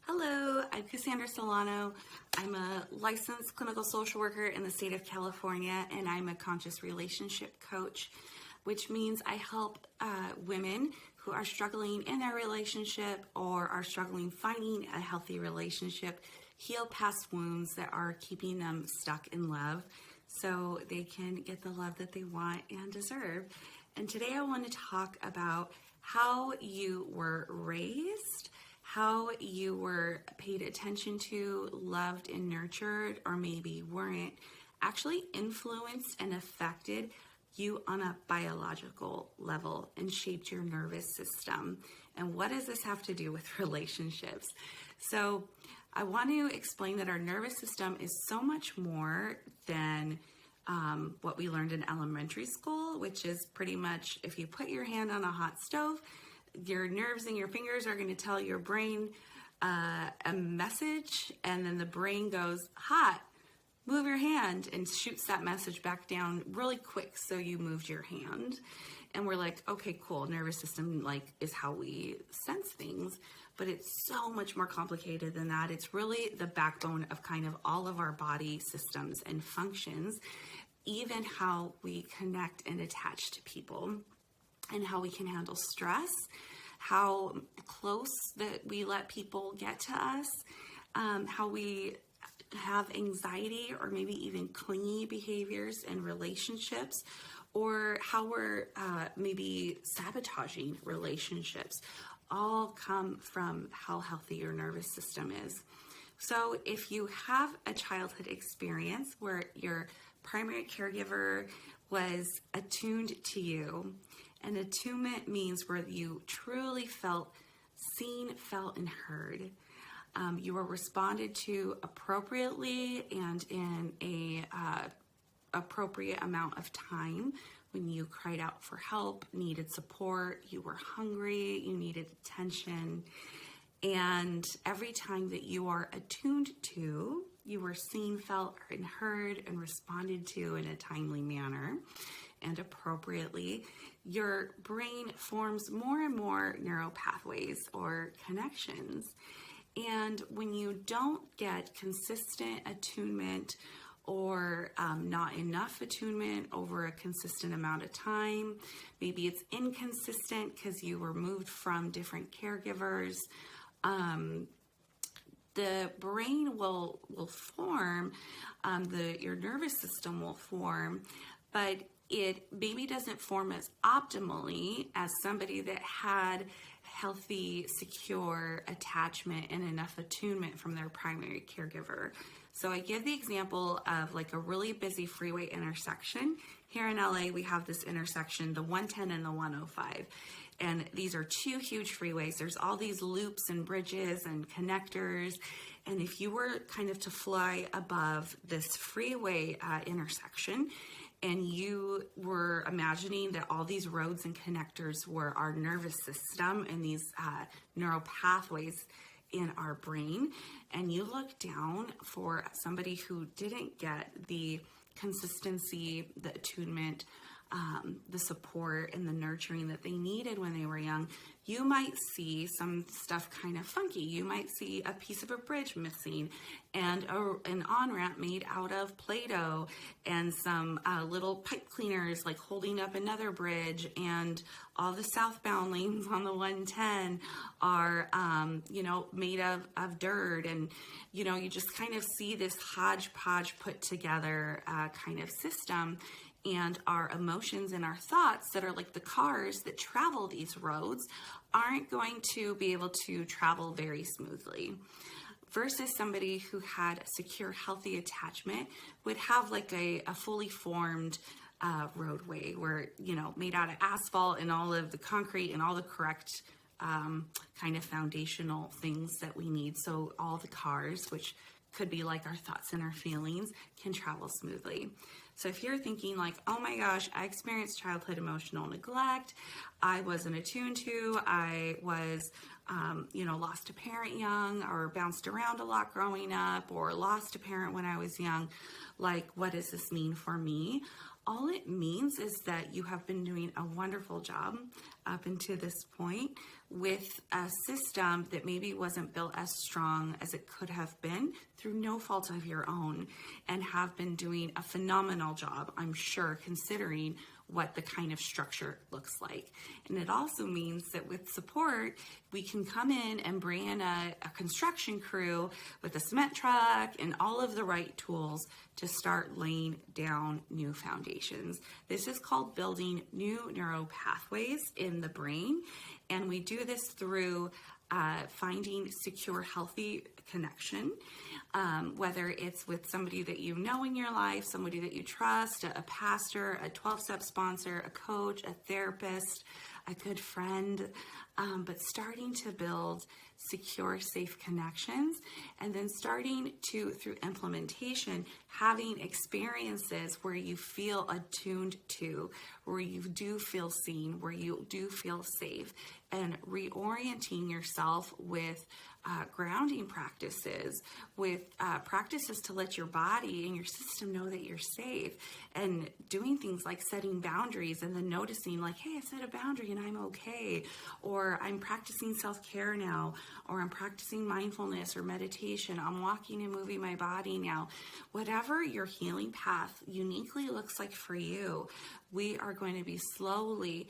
Hello, I'm Cassandra Solano. I'm a licensed clinical social worker in the state of California, and I'm a conscious relationship coach, which means I help women who are struggling in their relationship or are struggling finding a healthy relationship heal past wounds that are keeping them stuck in love so they can get the love that they want and deserve. And today I want to talk about how you were raised, how you were paid attention to, loved, and nurtured, or maybe weren't, actually influenced and affected you on a biological level and shaped your nervous system. And what does this have to do with relationships? So I want to explain that our nervous system is so much more than what we learned in elementary school, which is pretty much if you put your hand on a hot stove, your nerves in your fingers are going to tell your brain a message, and then the brain goes, hot, move your hand, and shoots that message back down really quick so you moved your hand. And we're like, okay, cool, nervous system is how we sense things, but it's so much more complicated than that. It's really the backbone of kind of all of our body systems and functions, even how we connect and attach to people, and how we can handle stress, how close that we let people get to us, how we have anxiety or maybe even clingy behaviors in relationships, or how we're maybe sabotaging relationships, all come from how healthy your nervous system is. So if you have a childhood experience where your primary caregiver was attuned to you, and attunement means where you truly felt seen, felt, and heard. You were responded to appropriately and in a appropriate amount of time. When you cried out for help, needed support, you were hungry, you needed attention. And every time that you are attuned to, you were seen, felt, and heard, and responded to in a timely manner and appropriately, your brain forms more and more neural pathways or connections. And when you don't get consistent attunement or not enough attunement over a consistent amount of time, maybe it's inconsistent because you were moved from different caregivers, the brain will form, your nervous system will form, but it maybe doesn't form as optimally as somebody that had healthy, secure attachment and enough attunement from their primary caregiver. So I give the example of a really busy freeway intersection. Here in LA, we have this intersection, the 110 and the 105. And these are two huge freeways. There's all these loops and bridges and connectors. And if you were kind of to fly above this freeway intersection, and you were imagining that all these roads and connectors were our nervous system and these neural pathways in our brain, and you look down for somebody who didn't get the consistency, the attunement, the support, and the nurturing that they needed when they were young, you might see some stuff kind of funky. You might see a piece of a bridge missing and an on-ramp made out of Play-Doh and some little pipe cleaners holding up another bridge, and all the southbound lanes on the 110 are, made of dirt, and, you just kind of see this hodgepodge put together kind of system. And our emotions and our thoughts that are like the cars that travel these roads aren't going to be able to travel very smoothly. Versus somebody who had a secure, healthy attachment would have a fully formed roadway where, made out of asphalt and all of the concrete and all the correct kind of foundational things that we need. So all the cars, which could be our thoughts and our feelings, can travel smoothly. So if you're thinking oh my gosh, I experienced childhood emotional neglect, I wasn't attuned to, I was, lost a parent young, or bounced around a lot growing up, or lost a parent when I was young, what does this mean for me? All it means is that you have been doing a wonderful job up until this point, with a system that maybe wasn't built as strong as it could have been through no fault of your own, and have been doing a phenomenal job, I'm sure, considering what the kind of structure looks like. And it also means that with support, we can come in and bring in a construction crew with a cement truck and all of the right tools to start laying down new foundations. This is called building new neural pathways in the brain. And we do this through finding secure, healthy connection, whether it's with somebody that you know in your life, somebody that you trust, a pastor, a 12-step sponsor, a coach, a therapist, a good friend, but starting to build secure, safe connections, and then starting to, through implementation, having experiences where you feel attuned to, where you do feel seen, where you do feel safe, and reorienting yourself with grounding practices, with practices to let your body and your system know that you're safe, and doing things like setting boundaries and then noticing like, hey, I set a boundary and I'm okay, or I'm practicing self-care now, or I'm practicing mindfulness or meditation, I'm walking and moving my body now. Whatever your healing path uniquely looks like for you, we are going to be slowly,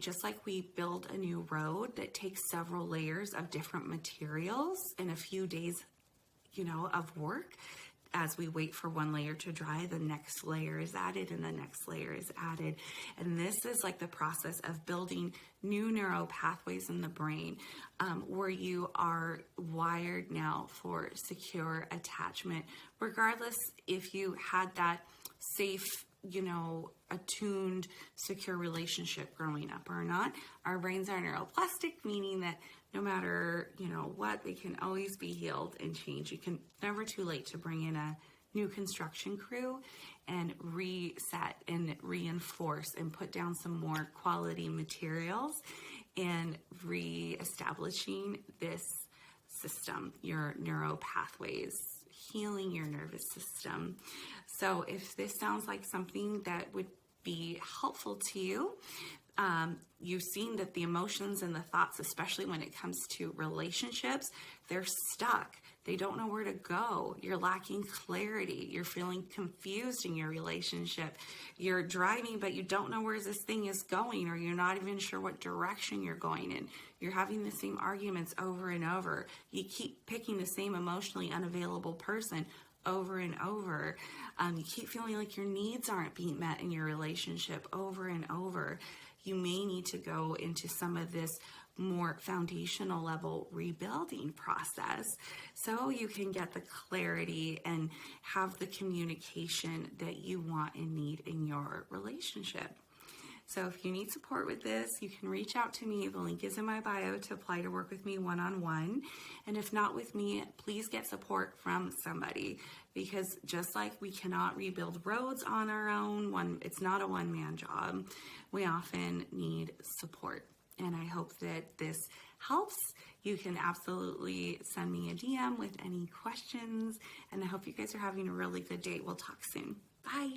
just like we build a new road that takes several layers of different materials in a few days, of work. As we wait for one layer to dry, the next layer is added and the next layer is added. And this is like the process of building new neural pathways in the brain, where you are wired now for secure attachment, regardless if you had that safe, attuned, secure relationship growing up or not. Our brains are neuroplastic, meaning that no matter, what, they can always be healed and changed. You can never too late to bring in a new construction crew and reset and reinforce and put down some more quality materials and reestablishing this system, your neural pathways, healing your nervous system. So if this sounds like something that would be helpful to you, you've seen that the emotions and the thoughts, especially when it comes to relationships, they're stuck. They don't know where to go. You're lacking clarity. You're feeling confused in your relationship. You're driving, but you don't know where this thing is going, or you're not even sure what direction you're going in. You're having the same arguments over and over. You keep picking the same emotionally unavailable person over and over. You keep feeling like your needs aren't being met in your relationship over and over. You may need to go into some of this more foundational level rebuilding process so you can get the clarity and have the communication that you want and need in your relationship. So if you need support with this, you can reach out to me. The link is in my bio to apply to work with me one-on-one. And if not with me, please get support from somebody, because just like we cannot rebuild roads on our own, it's not a one-man job. We often need support. And I hope that this helps. You can absolutely send me a DM with any questions. And I hope you guys are having a really good day. We'll talk soon. Bye.